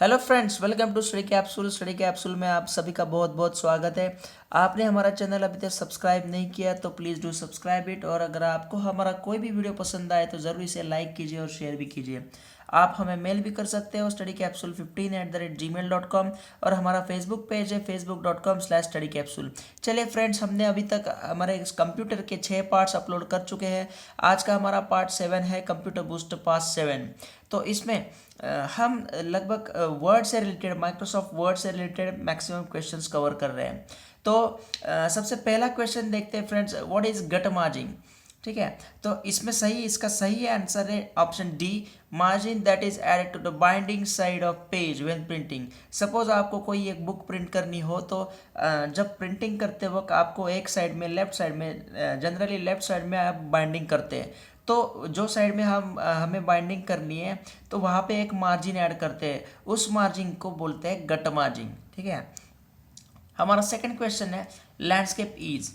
Hello friends, welcome to study capsule. Study capsule में आप सभी का बहुत बहुत स्वागत है। आपने हमारा चैनल अभी तक सब्सक्राइब नहीं किया तो प्लीज़ डू सब्सक्राइब इट। और अगर आपको हमारा कोई भी वीडियो पसंद आए तो ज़रूर इसे लाइक कीजिए और शेयर भी कीजिए। आप हमें मेल भी कर सकते हो studycapsule15@gmail.com। और हमारा फेसबुक पेज है facebook.com/studycapsule। चलिए फ्रेंड्स, हमने अभी तक हमारे इस कंप्यूटर के 6 पार्ट्स अपलोड कर चुके हैं। आज का हमारा पार्ट 7 है कंप्यूटर बूस्ट पार्ट 7। तो इसमें हम लगभग वर्ड से रिलेटेड, माइक्रोसॉफ्ट वर्ड से रिलेटेड मैक्सिमम क्वेश्चंस कवर कर रहे हैं। तो सबसे पहला क्वेश्चन देखते हैं friends, what is gutter margin. ठीक है, तो इसका सही आंसर है option D, margin that is added to the binding side of page when printing. Suppose आपको कोई एक बुक प्रिंट करनी हो तो जब प्रिंटिंग करते वक्त आपको एक साइड में, लेफ्ट साइड में, जनरली लेफ्ट साइड में आप बाइंडिंग करते हैं। तो जो साइड में हमें बाइंडिंग करनी है तो वहाँ पे एक मार्जिन ऐड करते हैं, उस मार्जिन को बोलते हैं गट मार्जिन। ठीक है, हमारा सेकंड क्वेश्चन है लैंडस्केप ईज।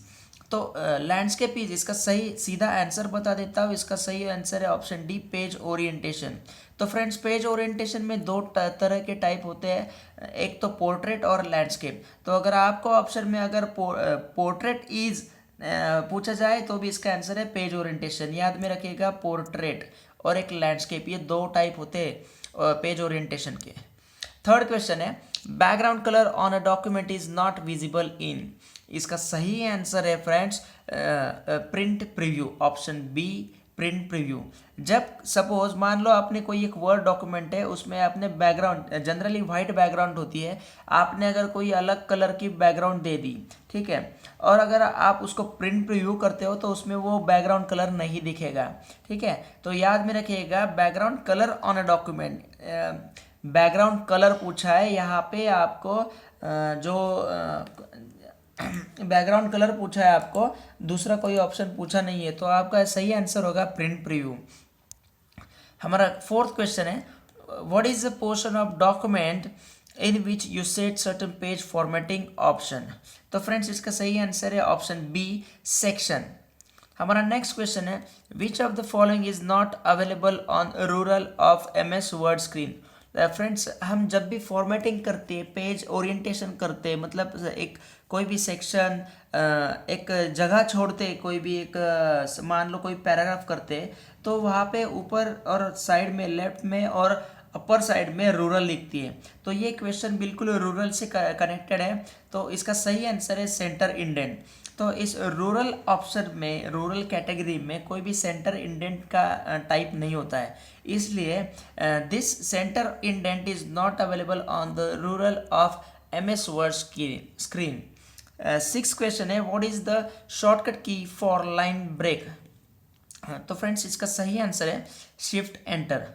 तो लैंडस्केप ईज, इसका सही सीधा आंसर बता देता हूँ। इसका सही आंसर है ऑप्शन डी, पेज ओरिएंटेशन। तो फ्रेंड्स, पेज ओरिएंटेशन में दो तरह के टाइप होते हैं, एक तो पोर्ट्रेट और लैंडस्केप। तो अगर आपको ऑप्शन में अगर पोर्ट्रेट ईज पूछा जाए तो भी इसका आंसर है पेज ओरिएंटेशन। याद में रखिएगा, पोर्ट्रेट और एक लैंडस्केप, ये दो टाइप होते हैं पेज ओरिएंटेशन के। थर्ड क्वेश्चन है background colour on a document is not visible in. इसका सही आंसर है friends print preview, option B, print preview. जब सपोज मान लो आपने कोई एक वर्ड डॉक्यूमेंट है, उसमें आपने बैकग्राउंड, जनरली वाइट बैकग्राउंड होती है, आपने अगर कोई अलग कलर की बैकग्राउंड दे दी, ठीक है, और अगर आप उसको प्रिंट प्रीव्यू करते हो तो उसमें वो बैकग्राउंड कलर नहीं दिखेगा। ठीक है, तो याद में रखिएगा, background colour on a document, background colour पूछा है यहाँ पे आपको, जो बैकग्राउंड कलर पूछा है आपको, दूसरा कोई ऑप्शन पूछा नहीं है, तो आपका सही आंसर होगा प्रिंट प्रीव्यू। हमारा फोर्थ क्वेश्चन है what is the portion of document in which you set certain page formatting option. तो फ्रेंड्स, इसका सही आंसर है ऑप्शन बी, सेक्शन। हमारा नेक्स्ट क्वेश्चन है विच of the following is not available on rural of MS word screen. Friends, हम जब भी formatting करते हैं, पेज ओरिएंटेशन करते हैं, मतलब एक कोई भी सेक्शन, एक जगह छोड़ते, कोई भी एक मान लो कोई पैराग्राफ करते, तो वहाँ पे ऊपर और साइड में, लेफ्ट में और अपर साइड में रूरल लिखती है। तो ये क्वेश्चन बिल्कुल रूरल से कनेक्टेड है, तो इसका सही आंसर है सेंटर इंडेंट। तो इस रूरल ऑप्शन में, रूरल कैटेगरी में कोई भी सेंटर इंडेंट का टाइप नहीं होता है, इसलिए this centre indent is not available on the rural of MS word screen. Six question है व्हाट इज द शॉर्टकट की फॉर लाइन ब्रेक। तो फ्रेंड्स, इसका सही आंसर है शिफ्ट एंटर।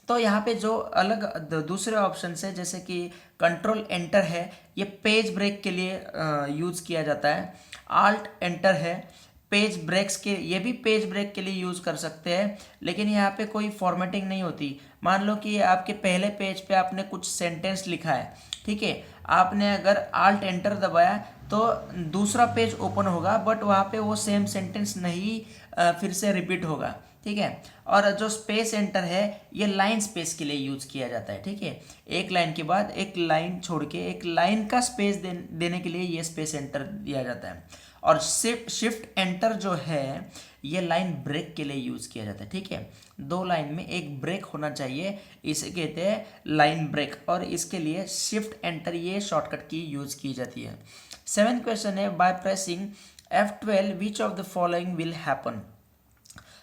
तो यहाँ पे जो अलग दूसरे ऑप्शन है, जैसे कि कंट्रोल एंटर है, ये पेज ब्रेक के लिए यूज़ किया जाता है। आल्ट एंटर है पेज ब्रेक्स के, ये भी पेज ब्रेक के लिए यूज़ कर सकते हैं, लेकिन यहाँ पे कोई फॉर्मेटिंग नहीं होती। मान लो कि आपके पहले पेज पे आपने कुछ सेंटेंस लिखा है, ठीक है, आपने अगर आल्ट एंटर दबाया तो दूसरा पेज ओपन होगा, बट वहाँ पे वो सेम सेंटेंस नहीं फिर से रिपीट होगा। ठीक है, और जो स्पेस एंटर है ये लाइन स्पेस के लिए यूज किया जाता है। ठीक है, एक लाइन के बाद एक लाइन छोड़ के एक लाइन का स्पेस देने के लिए ये स्पेस एंटर दिया जाता है। और शिफ्ट एंटर जो है ये लाइन ब्रेक के लिए यूज किया जाता है। ठीक है, दो लाइन में एक ब्रेक होना चाहिए, इसे कहते हैं लाइन ब्रेक, और इसके लिए शिफ्ट एंटर ये शॉर्टकट की यूज की जाती है। सेवेंथ क्वेश्चन है by pressing F12 which of the following will happen.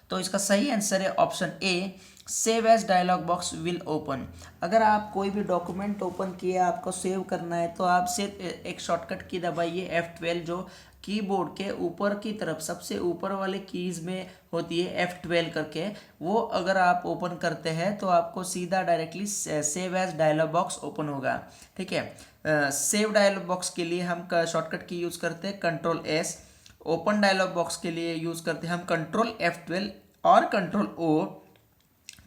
तो इसका सही आंसर है option A, save as dialog box will open. अगर आप कोई भी डॉक्यूमेंट ओपन किए, आपको सेव करना है, तो आप सिर्फ एक शॉर्टकट की दबाइए F12, जो कीबोर्ड के ऊपर की तरफ सबसे ऊपर वाले कीज में होती है F12 करके, वो अगर आप ओपन करते हैं तो आपको सीधा directly save as dialog box open होगा। ठीक है, सेव डायलॉग बॉक्स के लिए हम शॉर्टकट की यूज़ करते हैं control S, open dialog box के लिए यूज़ करते हैं हम कंट्रोल F12 और control O,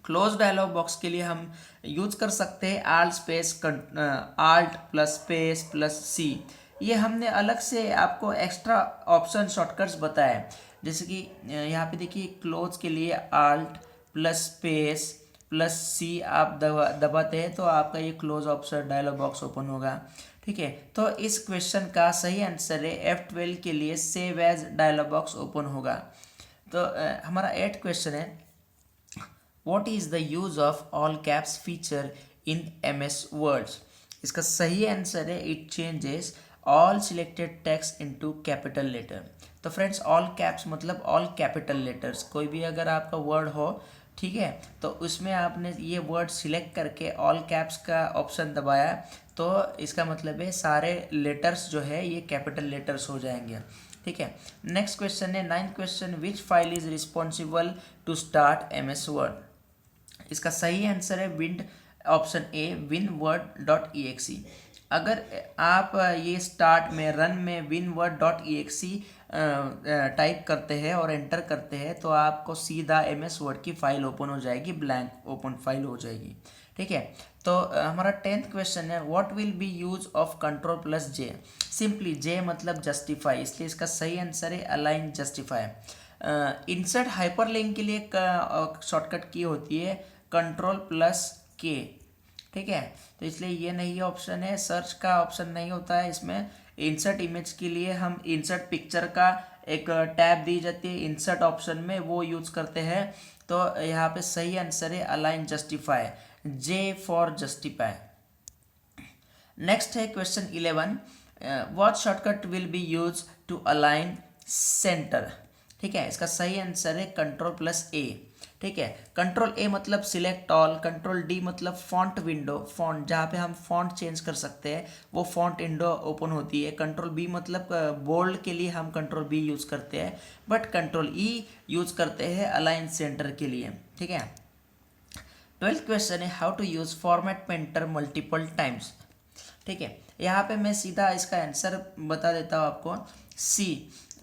close dialog box के लिए हम यूज कर सकते हैं alt space, alt plus space plus C। ये हमने अलग से आपको एक्स्ट्रा ऑप्शन शॉर्टकट्स बताए, जैसे कि यहाँ पे देखिए, क्लोज के लिए आल्ट प्लस स्पेस +C आप दबाते हैं तो आपका ये close option dialog box open होगा। ठीक है, तो इस क्वेश्चन का सही आंसर है F12 के लिए save as dialog box open होगा। तो हमारा 8th क्वेश्चन है, what is the use of all caps feature in MS words. इसका सही आंसर है it changes all selected text into capital letter. तो फ्रेंड्स ऑल कैप्स मतलब ऑल कैपिटल लेटर्स, कोई भी अगर आपका वर्ड हो, ठीक है, तो उसमें आपने ये वर्ड सिलेक्ट करके ऑल कैप्स का ऑप्शन दबाया तो इसका मतलब है सारे लेटर्स जो है ये कैपिटल लेटर्स हो जाएंगे। ठीक है, नेक्स्ट क्वेश्चन है 9th question, which file is responsible to start MS word. इसका सही आंसर है विंड, ऑप्शन ए winword.exe। अगर आप ये स्टार्ट में रन में winword.exe टाइप करते हैं और एंटर करते हैं तो आपको सीधा MS वर्ड की फाइल ओपन हो जाएगी, ब्लैंक ओपन फाइल हो जाएगी। ठीक है, तो हमारा 10th क्वेश्चन है, what will be use of Ctrl+J। Simply J मतलब जस्टिफाई, इसलिए इसका सही आंसर है अलाइन जस्टिफाई। इंसर्ट हाइपरलिंक के लिए शॉर्टकट की होती है Ctrl+K। ठीक है, तो इसलिए ये नहीं ऑप्शन है, सर्च का ऑप्शन नहीं होता है इसमें। इंसर्ट इमेज के लिए हम इंसर्ट पिक्चर का एक टैब दी जाती है इंसर्ट ऑप्शन में, वो यूज करते हैं। तो यहाँ पे सही आंसर है align justify, J for justify. Next है question 11, what shortcut will be use to align centre. ठीक है, इसका सही आंसर है Ctrl+A। ठीक है, Ctrl+A मतलब सिलेक्ट ऑल, Ctrl+D मतलब फॉन्ट विंडो, फॉन्ट जहाँ पे हम फॉन्ट चेंज कर सकते हैं वो फॉन्ट विंडो ओपन होती है। Ctrl+B मतलब बोल्ड के लिए हम Ctrl+B यूज करते हैं, बट Ctrl+E यूज करते हैं अलाइन सेंटर के लिए। ठीक है, 12th क्वेश्चन है, how to use format painter multiple times. ठीक है, यहाँ पे मैं सीधा इसका आंसर बता देता हूँ आपको, C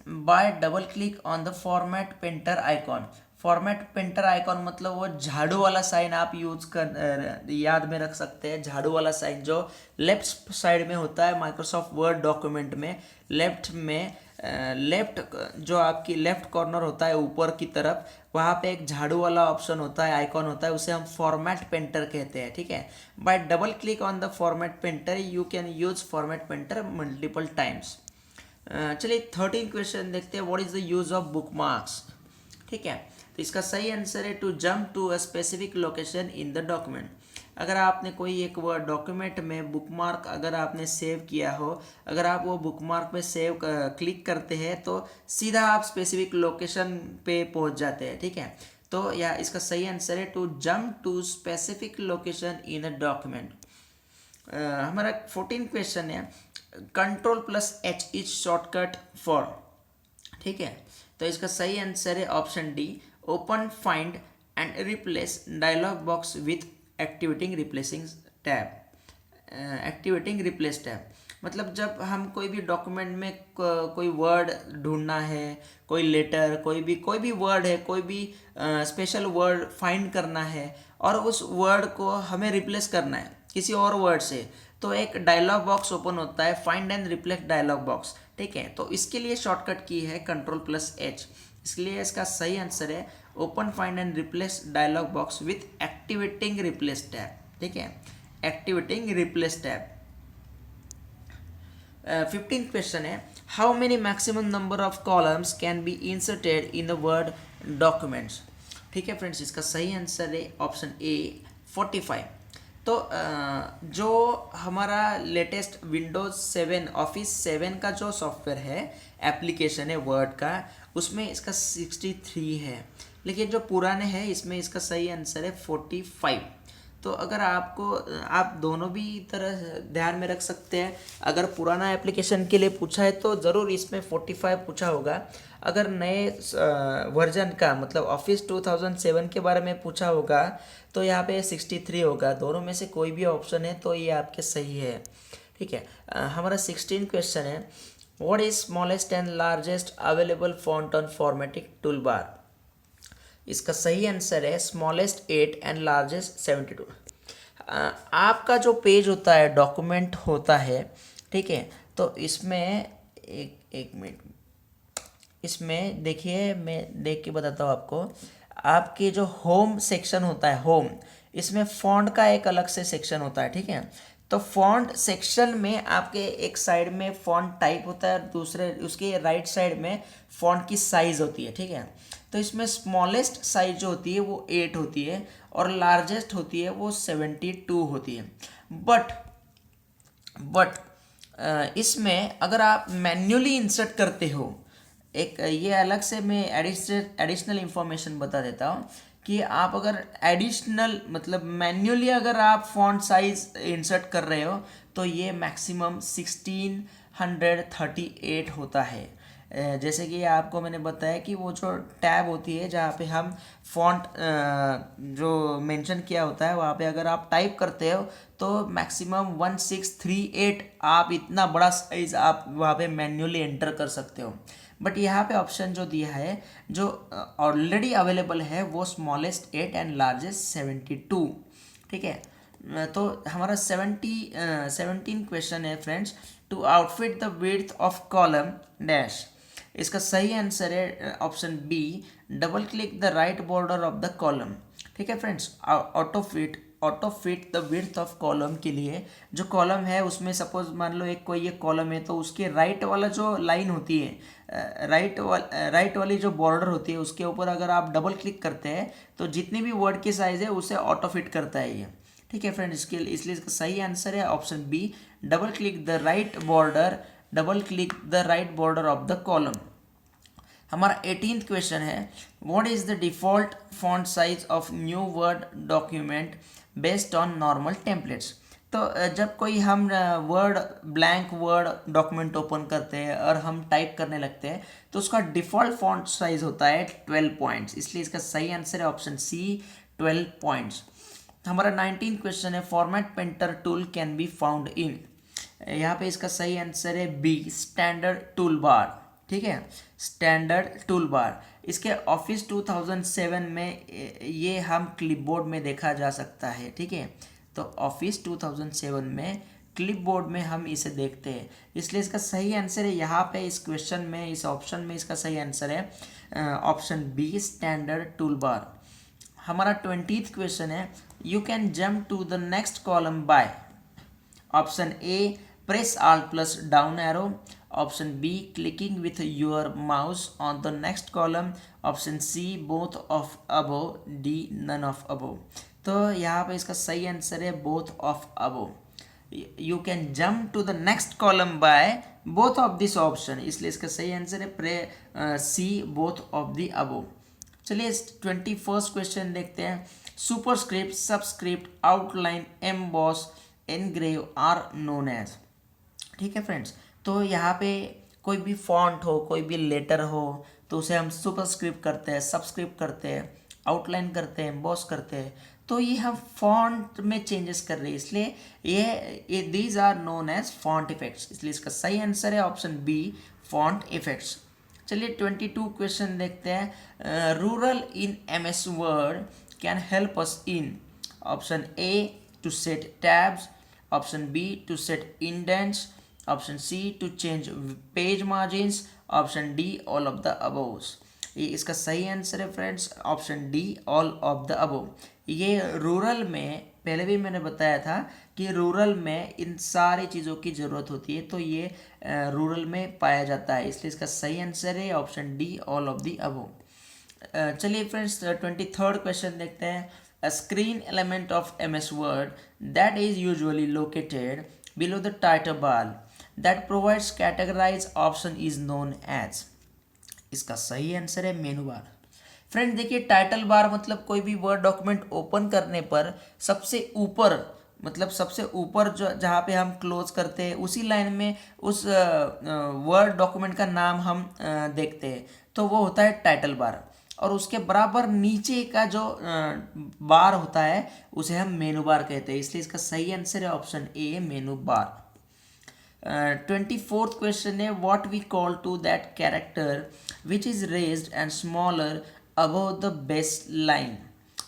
bye double click on the format painter icon. Format painter icon मतलब वो झाड़ू वाला साइन आप यूज कर याद में रख सकते हैं, झाड़ू वाला साइन जो लेफ्ट साइड में होता है माइक्रोसॉफ्ट वर्ड डॉक्यूमेंट में, लेफ्ट जो आपकी लेफ्ट कॉर्नर होता है ऊपर की तरफ, वहाँ पे एक झाड़ू वाला ऑप्शन होता है, आइकॉन होता है, उसे हम फॉर्मेट पेंटर कहते हैं। ठीक है, by double click on the format painter you can use format painter multiple times. चलिए 13 क्वेश्चन देखते हैं, what is the use of bookmarks. ठीक है, तो इसका सही आंसर है to jump to a specific location in the document. अगर आपने कोई एक वर्ड डॉक्यूमेंट में बुकमार्क अगर आपने सेव किया हो, अगर आप वो बुकमार्क पे सेव क्लिक करते हैं तो सीधा आप स्पेसिफिक लोकेशन पे पहुंच जाते हैं। ठीक है, तो या इसका सही आंसर है to jump to specific location in a document. हमारा 14 क्वेश्चन है, Ctrl+H इज शॉर्टकट फॉर। ठीक है, तो इसका सही आंसर है option D open find and replace dialogue box with activating replacing tab. Activating replace tab मतलब जब हम कोई भी डॉक्यूमेंट में कोई वर्ड ढूंढना है, कोई लेटर, कोई भी वर्ड है, कोई भी स्पेशल वर्ड फाइंड करना है और उस वर्ड को हमें रिप्लेस करना है किसी और वर्ड से, तो एक डायलॉग बॉक्स ओपन होता है, find and replace dialogue box. ठीक है, तो इसके लिए शॉर्टकट की है Ctrl+H, इसलिए इसका सही आंसर है open find and replace dialogue box with activating replace tab. ठीक है, activating replace tab. 15th question है, how many maximum number of columns can be inserted in the word documents. ठीक है फ्रेंड्स, इसका सही आंसर है option ए 45। तो जो हमारा लेटेस्ट विंडोज 7 ऑफिस 7 का जो सॉफ्टवेयर है, एप्लीकेशन है वर्ड का, उसमें इसका 63 है, लेकिन जो पुराने हैं इसमें इसका सही आंसर है 45। तो अगर आपको आप दोनों भी तरह ध्यान में रख सकते हैं, अगर पुराना एप्लीकेशन के लिए पूछा है तो ज़रूर इसमें 45 पूछा होगा, अगर नए वर्जन का मतलब ऑफिस 2007 के बारे में पूछा होगा तो यहाँ पे 63 होगा। दोनों में से कोई भी ऑप्शन है तो ये आपके सही है। ठीक है, हमारा 16 क्वेश्चन है, what is smallest and largest available font on formatting tool bar. इसका सही आंसर है स्मॉलेस्ट 8 एंड लार्जेस्ट 72। आपका जो पेज होता है, डॉक्यूमेंट होता है, ठीक है, तो इसमें एक मिनट, इसमें देखिए मैं देख के बताता हूँ आपको। आपके जो होम सेक्शन होता है, होम, इसमें फॉन्ट का एक अलग से सेक्शन होता है, ठीक है। तो फॉन्ट सेक्शन में आपके एक साइड में फॉन्ट टाइप होता है और दूसरे उसके राइट साइड में फॉन्ट की साइज़ होती है, ठीक है। तो इसमें स्मॉलेस्ट साइज जो होती है वो 8 होती है और लार्जेस्ट होती है वो 72 होती है। बट इसमें अगर आप मैन्युअली इंसर्ट करते हो, एक ये अलग से मैं एडिशनल इंफॉर्मेशन बता देता हूँ कि आप अगर एडिशनल मतलब मैन्युअली अगर आप फॉन्ट साइज इंसर्ट कर रहे हो तो ये मैक्सिमम 1638 होता है। जैसे कि आपको मैंने बताया कि वो जो टैब होती है जहाँ पे हम फॉन्ट जो मेंशन किया होता है वहाँ पे अगर आप टाइप करते हो तो मैक्सिमम 1638 आप इतना बड़ा साइज आप वहाँ पे मैन्युअली एंटर कर सकते हो। बट यहाँ पे ऑप्शन जो दिया है जो ऑलरेडी अवेलेबल है वो स्मॉलेस्ट 8 एंड लार्जेस्ट 72, ठीक है। तो हमारा 17 क्वेश्चन है friends, to autofit the width of column dash. इसका सही आंसर है option B, double click the right border of the column, ठीक है friends. Auto fit the width of column के लिए जो कॉलम है उसमें सपोज मान लो एक कोई एक कॉलम है तो उसके राइट वाला जो लाइन होती है राइट वाली जो बॉर्डर होती है उसके ऊपर अगर आप डबल क्लिक करते हैं तो जितनी भी वर्ड की साइज है उसे ऑटो फिट करता है ये, ठीक है फ्रेंड्स। इसलिए इसका सही आंसर है option B, double click the right border of the column. हमारा 18th क्वेश्चन है, what is the default font size of new word document based on normal templates. तो जब कोई हम ब्लैंक वर्ड डॉक्यूमेंट ओपन करते हैं और हम टाइप करने लगते हैं तो उसका डिफ़ॉल्ट फॉन्ट साइज होता है 12 पॉइंट्स, इसलिए इसका सही आंसर है ऑप्शन सी, 12 पॉइंट्स। हमारा 19th क्वेश्चन है, format painter tool can be found in. यहाँ पे इसका सही आंसर है बी, स्टैंडर्ड टूल बार, ठीक है, स्टैंडर्ड टूल बार। इसके ऑफिस 2007 में ये हम क्लिपबोर्ड में देखा जा सकता है, ठीक है। तो ऑफिस 2007 में क्लिपबोर्ड में हम इसे देखते हैं, इसलिए इसका सही आंसर है यहाँ पे इस क्वेश्चन में इस ऑप्शन में इसका सही आंसर है option B, standard tool bar. हमारा 20th क्वेश्चन है, you can jump to the next column by. Option A, press alt plus down arrow. Option B, clicking with your mouse on the next column. Option C, both of above. D, none of above. तो यहाँ पे इसका सही answer है both of above. You can jump to the next column by both of this option, इसलिए इसका सही answer है C, both of the above. चलिए 21st क्वेश्चन देखते हैं, superscript, subscript, outline, emboss, engrave are known as. ठीक है friends, तो यहाँ पे कोई भी फॉन्ट हो, कोई भी लेटर हो तो उसे हम सुपरस्क्रिप्ट करते हैं, सबस्क्रिप्ट करते हैं, आउटलाइन करते हैं, एम्बॉस करते हैं। तो ये हम फॉन्ट में चेंजेस कर रहे हैं, इसलिए ये these are known as font effects, इसलिए इसका सही आंसर है ऑप्शन बी, फॉन्ट इफेक्ट्स। चलिए 22 क्वेश्चन देखते हैं, ruler in MS Word can help us in. Option A, to set tabs. Option B, to set indents. Option C, to change page margins. Option D, all of the aboves. ये इसका सही answer है friends option D, all of the above. ये ruler में पहले भी मैंने बताया था कि रूरल में इन सारी चीज़ों की ज़रूरत होती है, तो ये रूरल में पाया जाता है, इसलिए इसका सही आंसर है option D, all of the above. चलिए फ्रेंड्स 23rd क्वेश्चन देखते हैं, a screen element of MS word that is usually located below the title bar that provides categorize option is known as. इसका सही answer है मेनू बार। Friend देखिए, title bar मतलब कोई भी वर्ड डॉक्यूमेंट ओपन करने पर सबसे ऊपर, मतलब सबसे ऊपर जो जहाँ पे हम क्लोज करते हैं उसी लाइन में उस वर्ड डॉक्यूमेंट का नाम हम देखते हैं, तो वो होता है टाइटल बार। और उसके बराबर नीचे का जो बार होता है उसे हम मेनू बार कहते हैं, इसलिए इसका सही आंसर है option A, menu bar. 24th question है, what we call to that character which is raised and smaller above the base line.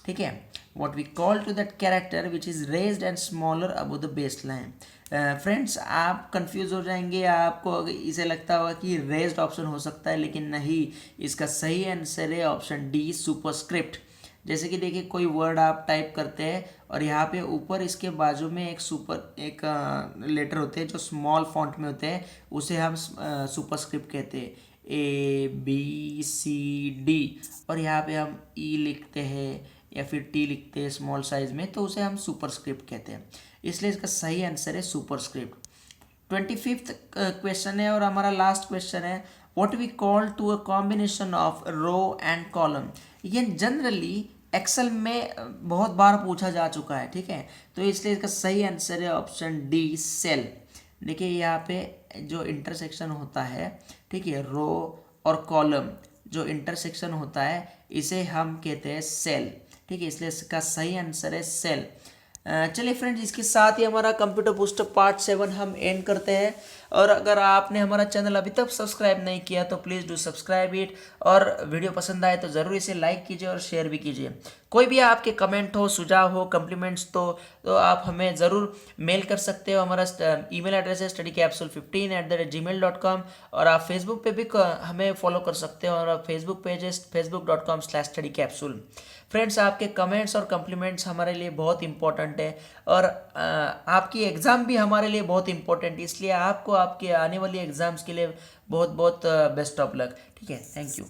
ठीक है, what we call to that character which is raised and smaller above the base line. Friends आप confuse हो जाएंगे, आपको इसे लगता होगा कि रेज्ड ऑप्शन हो सकता है, लेकिन नहीं, इसका सही आंसर है ऑप्शन डी, सुपरस्क्रिप्ट। जैसे कि देखिए कोई वर्ड आप टाइप करते हैं और यहाँ पे ऊपर इसके बाजू में एक लेटर होते हैं जो स्मॉल फॉन्ट में होते हैं, उसे हम सुपरस्क्रिप्ट कहते हैं, ABCD, और यहाँ पे हम E लिखते हैं या फिर T लिखते हैं स्मॉल साइज में, तो उसे हम सुपरस्क्रिप्ट कहते हैं। इसलिए इसका सही आंसर है सुपरस्क्रिप्ट। 25th क्वेश्चन है और हमारा लास्ट क्वेश्चन है, what we call to a combination of row and column. ये जनरली एक्सेल में बहुत बार पूछा जा चुका है, ठीक है, तो इसलिए इसका सही आंसर है ऑप्शन डी, सेल। देखिए यहाँ पे जो इंटरसेक्शन होता है, ठीक है, रो और कॉलम जो इंटरसेक्शन होता है इसे हम कहते हैं सेल, ठीक है, इसलिए इसका सही आंसर है सेल। चलिए फ्रेंड्स, इसके साथ ही हमारा कंप्यूटर बूस्टर पार्ट 7 हम एंड करते हैं। और अगर आपने हमारा चैनल अभी तक सब्सक्राइब नहीं किया तो प्लीज़ डू सब्सक्राइब इट, और वीडियो पसंद आए तो ज़रूर इसे लाइक कीजिए और शेयर भी कीजिए। कोई भी आपके कमेंट हो, सुझाव हो, कम्प्लीमेंट्स तो आप हमें ज़रूर मेल कर सकते हो। हमारा ईमेल एड्रेस है studycapsule15@gmail.com, और आप फेसबुक पे भी हमें फॉलो कर सकते हो, और फेसबुक पेज है facebook.com/studycapsule। फ्रेंड्स, आपके कमेंट्स और कम्प्लीमेंट्स हमारे लिए बहुत इंपॉर्टेंट है, और आपकी एग्ज़ाम भी हमारे लिए बहुत इंपॉर्टेंट है, इसलिए आपको आपके आने वाली एग्ज़ाम्स के लिए बहुत बहुत बेस्ट ऑफ लक। ठीक है, थैंक यू।